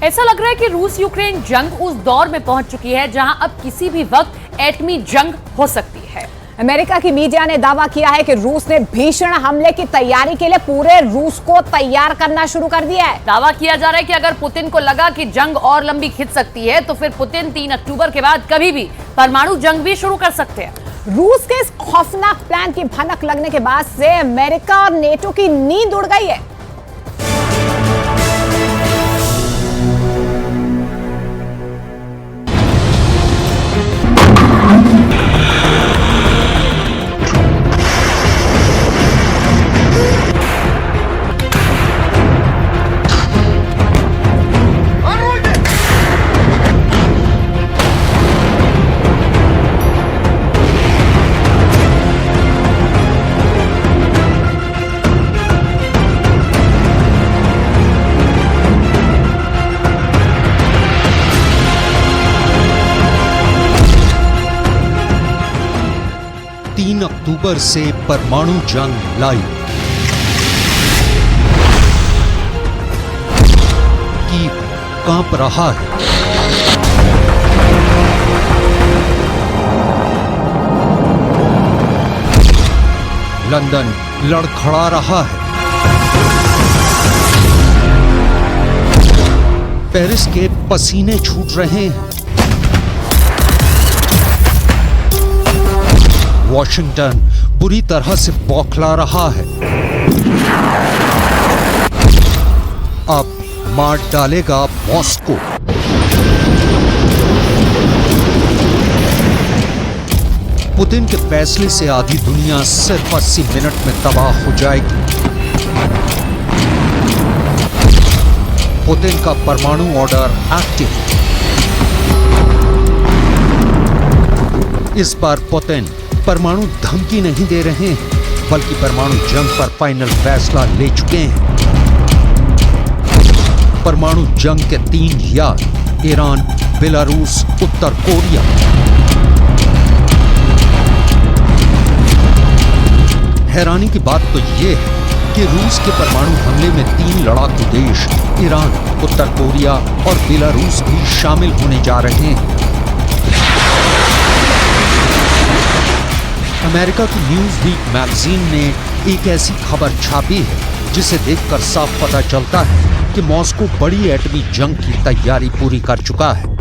ऐसा लग रहा है कि रूस यूक्रेन जंग उस दौर में पहुंच चुकी है जहां अब किसी भी वक्त एटमी जंग हो सकती है। अमेरिका की मीडिया ने दावा किया है कि रूस ने भीषण हमले की तैयारी के लिए पूरे रूस को तैयार करना शुरू कर दिया है। दावा किया जा रहा है कि अगर पुतिन को लगा कि जंग और लंबी खिंच सकती है तो फिर पुतिन 3 अक्टूबर के बाद कभी भी परमाणु जंग भी शुरू कर सकते हैं। रूस के इस खौफनाक प्लान की भनक लगने के बाद से अमेरिका और नेटो की नींद उड़ गई है। अक्टूबर से परमाणु जंग लाइव। कीव कांप रहा है। लंदन लड़खड़ा रहा है। पेरिस के पसीने छूट रहे हैं। वॉशिंगटन बुरी तरह से बौखला रहा है। अब मार डालेगा मॉस्को। पुतिन के फैसले से आधी दुनिया सिर्फ 80 मिनट में तबाह हो जाएगी। पुतिन का परमाणु ऑर्डर एक्टिव। इस बार पुतिन परमाणु धमकी नहीं दे रहे हैं, बल्कि परमाणु जंग पर फाइनल फैसला ले चुके हैं। परमाणु जंग के 3 याद: ईरान, बेलारूस, उत्तर कोरिया। हैरानी की बात तो यह है कि रूस के परमाणु हमले में 3 लड़ाकू देश ईरान, उत्तर कोरिया और बेलारूस भी शामिल होने जा रहे हैं। अमेरिका की न्यूज़वीक मैगजीन ने एक ऐसी खबर छापी है जिसे देखकर साफ पता चलता है कि मॉस्को बड़ी एटमी जंग की तैयारी पूरी कर चुका है।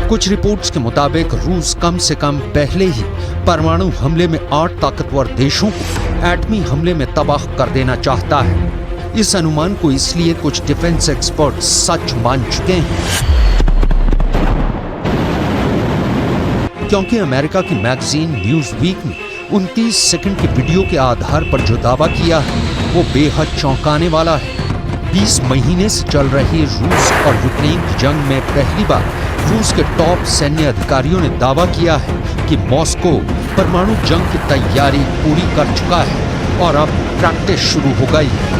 कुछ रिपोर्ट्स के मुताबिक रूस कम से कम पहले ही परमाणु हमले में 8 ताकतवर देशों को एटमी हमले में तबाह कर देना चाहता है। इस अनुमान को इसलिए कुछ डिफेंस एक्सपर्ट सच मान चुके हैं क्योंकि अमेरिका की मैगजीन न्यूज़वीक ने 29 सेकंड के वीडियो के आधार पर जो दावा किया है वो बेहद चौंकाने वाला है। 20 महीने से चल रही रूस और यूक्रेन की जंग में पहली बार रूस के टॉप सैन्य अधिकारियों ने दावा किया है कि मॉस्को परमाणु जंग की तैयारी पूरी कर चुका है और अब प्रैक्टिस शुरू हो गई है।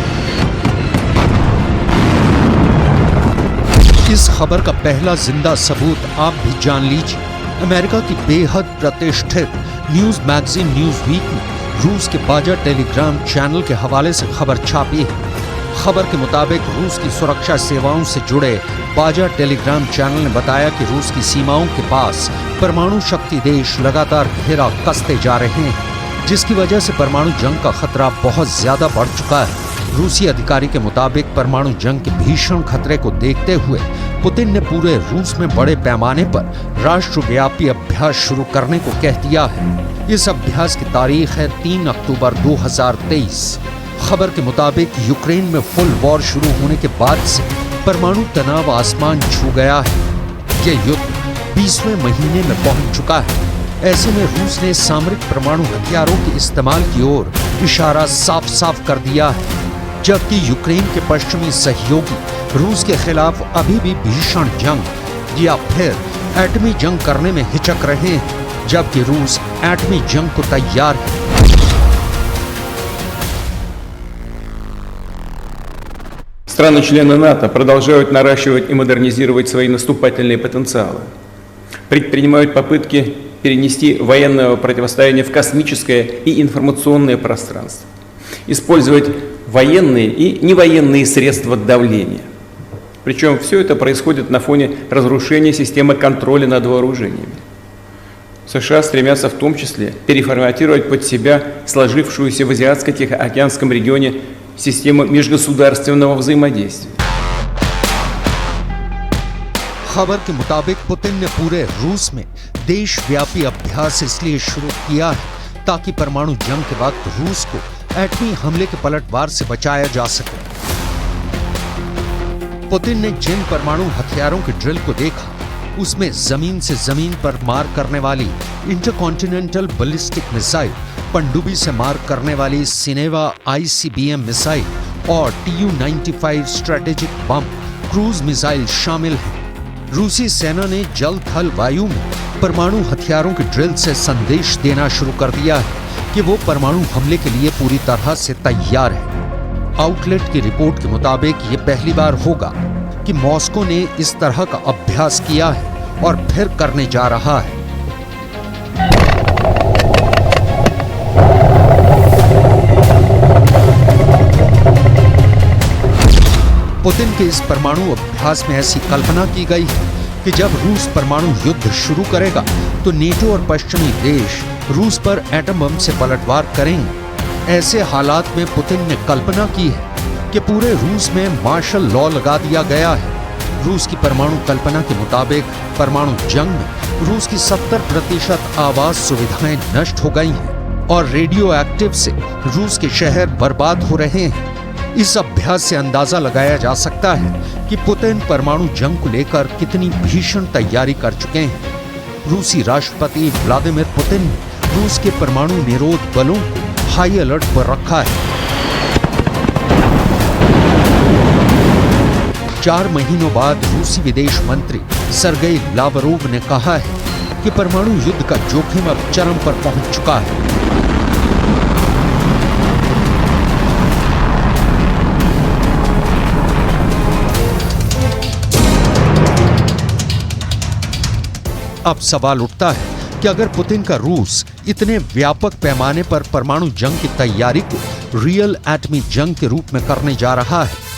इस खबर का पहला जिंदा सबूत आप भी जान लीजिए। अमेरिका की बेहद प्रतिष्ठित न्यूज मैगजीन न्यूज़वीक ने रूस के बाजा टेलीग्राम चैनल के हवाले से खबर छापी है। खबर के मुताबिक रूस की सुरक्षा सेवाओं से जुड़े बाजा टेलीग्राम चैनल ने बताया कि रूस की सीमाओं के पास परमाणु शक्ति देश लगातार घेरा कसते जा रहे हैं, जिसकी वजह से परमाणु जंग का खतरा बहुत ज्यादा बढ़ चुका है। रूसी अधिकारी के मुताबिक परमाणु जंग के भीषण खतरे को देखते हुए पुतिन ने पूरे रूस में बड़े पैमाने पर राष्ट्रव्यापी अभ्यास शुरू करने को कह दिया है। इस अभ्यास की तारीख है 3 अक्टूबर 2023। खबर के मुताबिक यूक्रेन में फुल वॉर शुरू होने के बाद से परमाणु तनाव आसमान छू गया है। यह युद्ध 20वें महीने में पहुंच चुका है। ऐसे में रूस ने सामरिक परमाणु हथियारों के इस्तेमाल की ओर इशारा साफ साफ कर दिया है, जबकि यूक्रेन के पश्चिमी सहयोगी रूस के खिलाफ अभी भी भीषण जंग या फिर एटमी जंग करने में हिचक रहे हैं, जबकि रूस एटमी जंग को तैयार है। Страны-члены НАТО продолжают наращивать и модернизировать свои наступательные потенциалы. предпринимают попытки перенести военное противостояние в космическое и информационное пространство, использовать военные и невоенные средства давления. Причем все это происходит на фоне разрушения системы контроля над вооружениями. США стремятся в том числе переформатировать под себя сложившуюся в Азиатско-Тихоокеанском регионе систему межгосударственного взаимодействия. खबर के मुताबिक पुतिन ने पूरे रूस में देशव्यापी अभ्यास इसलिए शुरू किया है ताकि परमाणु जंग के वक्त रूस को एटमी हमले के पलटवार से बचाया जा सके। पुतिन ने जिन परमाणु हथियारों के ड्रिल को देखा उसमें जमीन से जमीन पर मार करने वाली इंटरकॉन्टिनेंटल बैलिस्टिक मिसाइल, पनडुब्बी से मार करने वाली सिनेवा ICBM मिसाइल और Tu-95 स्ट्रेटेजिक बम क्रूज मिसाइल शामिल हैं। रूसी सेना ने जल थल वायु में परमाणु हथियारों के ड्रिल से संदेश देना शुरू कर दिया है कि वो परमाणु हमले के लिए पूरी तरह से तैयार है। आउटलेट की रिपोर्ट के मुताबिक ये पहली बार होगा कि मॉस्को ने इस तरह का अभ्यास किया है और फिर करने जा रहा है। पुतिन के इस परमाणु अभ्यास में ऐसी कल्पना की गई है कि जब रूस परमाणु युद्ध शुरू करेगा तो नेटो और पश्चिमी देश रूस पर एटम बम से पलटवार करेंगे। ऐसे हालात में पुतिन ने कल्पना की है कि पूरे रूस में मार्शल लॉ लगा दिया गया है। रूस की परमाणु कल्पना के मुताबिक परमाणु जंग में रूस की 70% आवास सुविधाएं नष्ट हो गई हैं और रेडियो एक्टिव से रूस के शहर बर्बाद हो रहे हैं। इस अभ्यास से अंदाजा लगाया जा सकता है कि पुतिन परमाणु जंग को लेकर कितनी भीषण तैयारी कर चुके हैं। रूसी राष्ट्रपति व्लादिमीर पुतिन ने रूस के परमाणु निरोध बलों को हाई अलर्ट पर रखा है। 4 महीनों बाद रूसी विदेश मंत्री सर्गेई लावरोव ने कहा है कि परमाणु युद्ध का जोखिम अब चरम पर पहुंच चुका है। अब सवाल उठता है कि अगर पुतिन का रूस इतने व्यापक पैमाने पर परमाणु जंग की तैयारी को रियल एटमी जंग के रूप में करने जा रहा है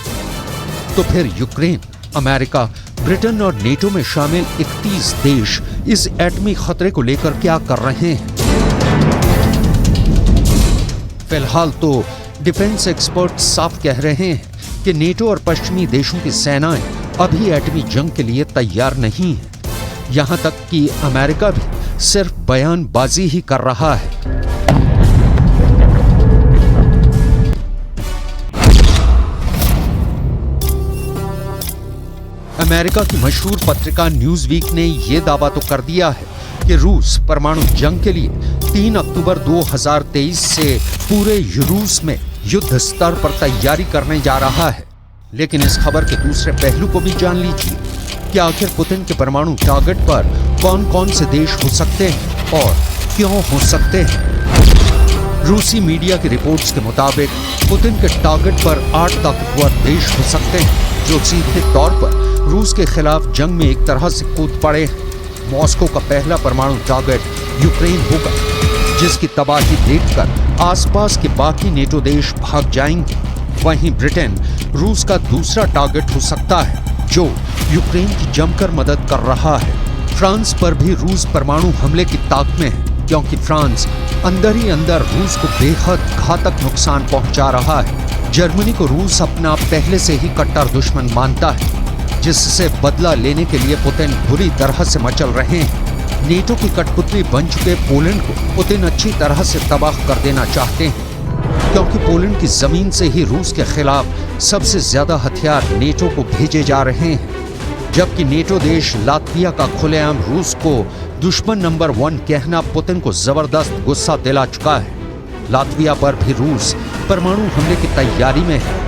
तो फिर यूक्रेन, अमेरिका, ब्रिटेन और नेटो में शामिल 31 देश इस एटमी खतरे को लेकर क्या कर रहे हैं? फिलहाल तो डिफेंस एक्सपर्ट साफ कह रहे हैं कि नेटो और पश्चिमी देशों की सेनाएं अभी एटमी जंग के लिए तैयार नहीं है। यहां तक कि अमेरिका भी सिर्फ बयानबाजी ही कर रहा है। अमेरिका की मशहूर पत्रिका न्यूज वीक ने यह दावा तो कर दिया है कि रूस परमाणु जंग के लिए 3 अक्टूबर 2023 से पूरे रूस में युद्ध स्तर पर तैयारी करने जा रहा है। लेकिन इस खबर के दूसरे पहलू को भी जान लीजिए कि आखिर पुतिन के परमाणु टारगेट पर कौन कौन से देश हो सकते हैं और क्यों हो सकते हैं। रूसी मीडिया की रिपोर्ट्स के मुताबिक पुतिन के टारगेट पर 8 ताकतवर देश हो सकते हैं जो सीधे तौर पर रूस के खिलाफ जंग में एक तरह से कूद पड़े हैं। मॉस्को का पहला परमाणु टारगेट यूक्रेन होगा, जिसकी तबाही देखकर आसपास के बाकी नेटो देश भाग जाएंगे। वहीं ब्रिटेन रूस का दूसरा टारगेट हो सकता है जो यूक्रेन की जमकर मदद कर रहा है। फ्रांस पर भी रूस परमाणु हमले की ताक में है क्योंकि फ्रांस अंदर ही अंदर रूस को बेहद घातक नुकसान पहुंचा रहा है। जर्मनी को रूस अपना पहले से ही कट्टर दुश्मन मानता है, जिससे बदला लेने के लिए पुतिन बुरी तरह से मचल रहे हैं। नेटो की कठपुतली बन चुके पोलैंड को पुतिन अच्छी तरह से तबाह कर देना चाहते हैं क्योंकि पोलैंड की जमीन से ही रूस के खिलाफ सबसे ज्यादा हथियार नेटो को भेजे जा रहे हैं। जबकि नेटो देश लातविया का खुलेआम रूस को दुश्मन नंबर 1 कहना पुतिन को जबरदस्त गुस्सा दिला चुका है। लातविया पर भी रूस परमाणु हमले की तैयारी में है।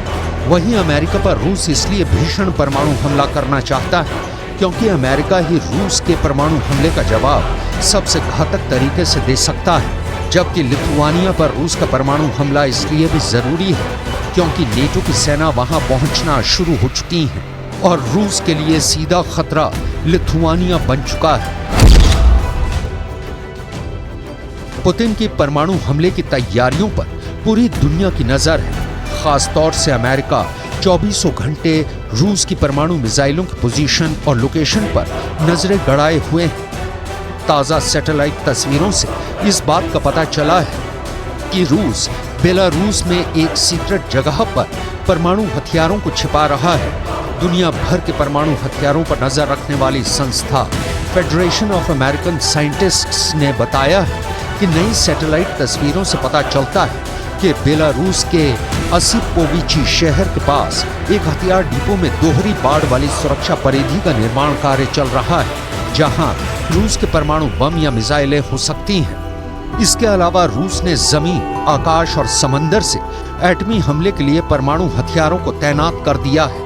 वहीं अमेरिका पर रूस इसलिए भीषण परमाणु हमला करना चाहता है क्योंकि अमेरिका ही रूस के परमाणु हमले का जवाब सबसे घातक तरीके से दे सकता है। जबकि लिथुआनिया पर रूस का परमाणु हमला इसलिए भी जरूरी है क्योंकि नेटो की सेना वहां पहुंचना शुरू हो चुकी है और रूस के लिए सीधा खतरा लिथुआनिया बन चुका है। पुतिन की परमाणु हमले की तैयारियों पर पूरी दुनिया की नजर है। खास तौर से अमेरिका 24 घंटे रूस की परमाणु मिसाइलों की पोजीशन और लोकेशन पर नजरें गड़ाए हुए हैं। ताजा सैटेलाइट तस्वीरों से इस बात का पता चला है कि रूस बेलारूस में एक सीक्रेट जगह पर परमाणु हथियारों को छिपा रहा है। दुनिया भर के परमाणु हथियारों पर नजर रखने वाली संस्था फेडरेशन ऑफ अमेरिकन साइंटिस्ट्स ने बताया है कि नई सैटेलाइट तस्वीरों से पता चलता है कि बेलारूस के असिपोविची शहर के पास एक हथियार डिपो में दोहरी बाड़ वाली सुरक्षा परिधि का निर्माण कार्य चल रहा है, जहां रूस के परमाणु बम या मिसाइलें हो सकती हैं। इसके अलावा रूस ने जमीन, आकाश और समंदर से एटमी हमले के लिए परमाणु हथियारों को तैनात कर दिया है।